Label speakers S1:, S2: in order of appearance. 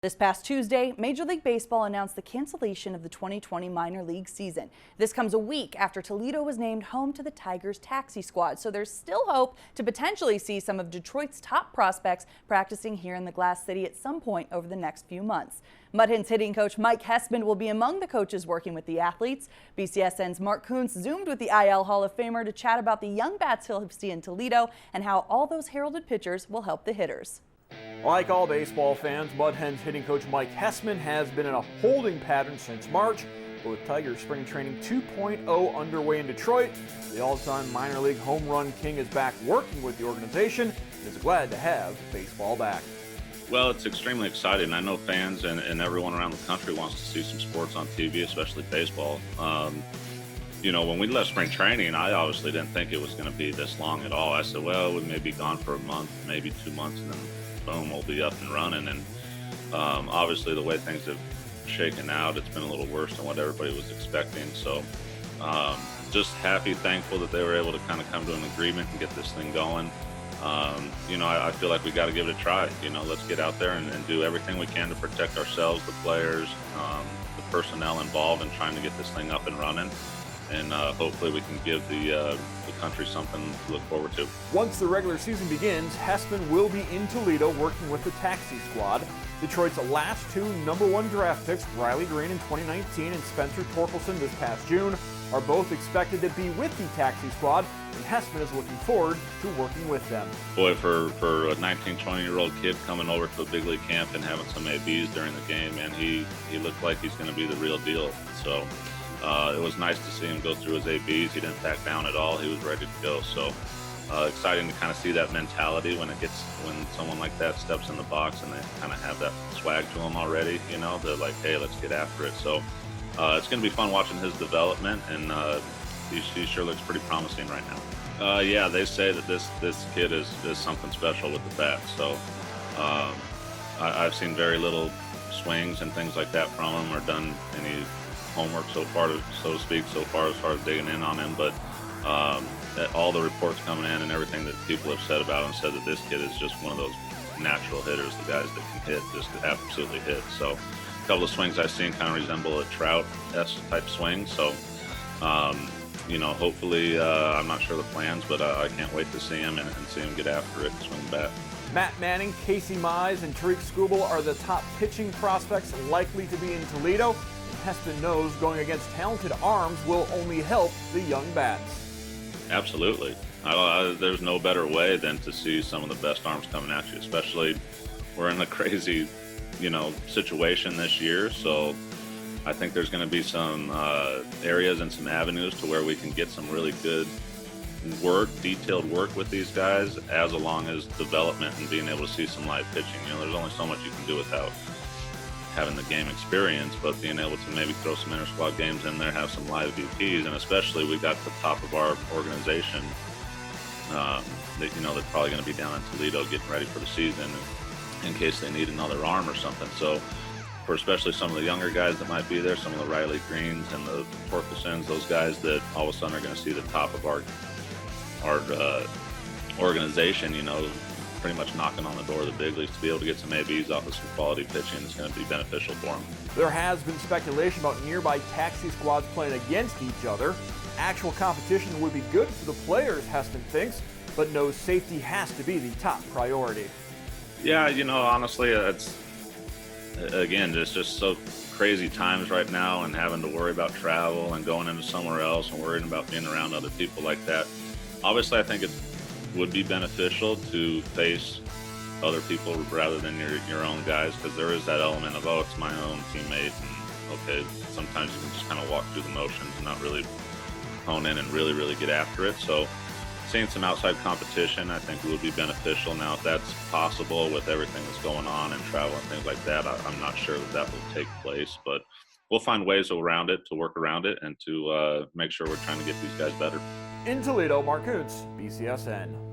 S1: This past Tuesday, Major League Baseball announced the cancellation of the 2020 minor league season. This comes a week after Toledo was named home to the Tigers taxi squad, so there's still hope to potentially see some of Detroit's top prospects practicing here in the Glass City at some point over the next few months. Mud Hens hitting coach Mike Hessman will be among the coaches working with the athletes. BCSN's Mark Kuntz zoomed with the IL Hall of Famer to chat about the young bats he'll see in Toledo and how all those heralded pitchers will help the hitters.
S2: Like all baseball fans, Mud Hens hitting coach Mike Hessman has been in a holding pattern since March. But with Tigers spring training 2.0 underway in Detroit, the all-time minor league home run king is back working with the organization and is glad to have baseball back.
S3: Well, it's extremely exciting. I know fans and everyone around the country wants to see some sports on TV, especially baseball. You know, when we left spring training, I obviously didn't think it was going to be this long at all. I said, well, we may be gone for a month, maybe 2 months, and then boom, we'll be up and running. And obviously the way things have shaken out, it's been a little worse than what everybody was expecting. So just happy, thankful that they were able to kind of come to an agreement and get this thing going. You know, I feel like we got to give it a try. You know, let's get out there and do everything we can to protect ourselves, the players, the personnel involved in trying to get this thing up and running. And hopefully we can give the country something to look forward to.
S2: Once the regular season begins, Hessman will be in Toledo working with the taxi squad. Detroit's last two #1 draft picks, Riley Green in 2019 and Spencer Torkelson this past June, are both expected to be with the taxi squad, and Hessman is looking forward to working with them.
S3: Boy, for a 19, 20-year-old kid coming over to a big league camp and having some ABs during the game, man, he looked like he's going to be the real deal. So it was nice to see him go through his ABs. He didn't back down at all. He was ready to go. So exciting to kind of see that mentality when someone like that steps in the box and they kind of have that swag to them already. You know, they're like, hey, let's get after it. So it's going to be fun watching his development, and he sure looks pretty promising right now. Yeah, they say that this kid is something special with the bat. So I've seen very little swings and things like that from him, or done any homework so far, so to speak, as far as digging in on him. But all the reports coming in and everything that people have said about him said that this kid is just one of those natural hitters, the guys that can hit, just absolutely hit. So a couple of swings I've seen kind of resemble a Trout-esque type swing. So you know, hopefully, I'm not sure the plans, but I can't wait to see him and see him get after it and swing the bat.
S2: Matt Manning, Casey Mize, and Tariq Skubal are the top pitching prospects likely to be in Toledo. Hessman knows going against talented arms will only help the young bats.
S3: Absolutely. There's no better way than to see some of the best arms coming at you, especially we're in a crazy, you know, situation this year. So I think there's going to be some areas and some avenues to where we can get some really good work, detailed work with these guys, as along as development and being able to see some live pitching. You know, there's only so much you can do without having the game experience, but being able to maybe throw some inter-squad games in there, have some live VPs, and especially we got the top of our organization that, you know, they're probably going to be down in Toledo getting ready for the season in case they need another arm or something. So for especially some of the younger guys that might be there, some of the Riley Greens and the Torkelsons, those guys that all of a sudden are going to see the top of our organization, you know, pretty much knocking on the door of the big leagues, to be able to get some ABs off of some quality pitching is going to be beneficial for them.
S2: There has been speculation about nearby taxi squads playing against each other. Actual competition would be good for the players, Hessman thinks, but knows safety has to be the top priority.
S3: Yeah, you know, honestly, it's just so crazy times right now, and having to worry about travel and going into somewhere else and worrying about being around other people like that. Obviously, I think it would be beneficial to face other people rather than your own guys, because there is that element of, oh, it's my own teammate, and okay, sometimes you can just kind of walk through the motions and not really hone in and really get after it. So seeing some outside competition, I think, would be beneficial. Now, if that's possible with everything that's going on and travel and things like that, I'm not sure that will take place, but we'll find ways around it, to work around it, and to make sure we're trying to get these guys better.
S2: In Toledo, Mark Kuntz, BCSN.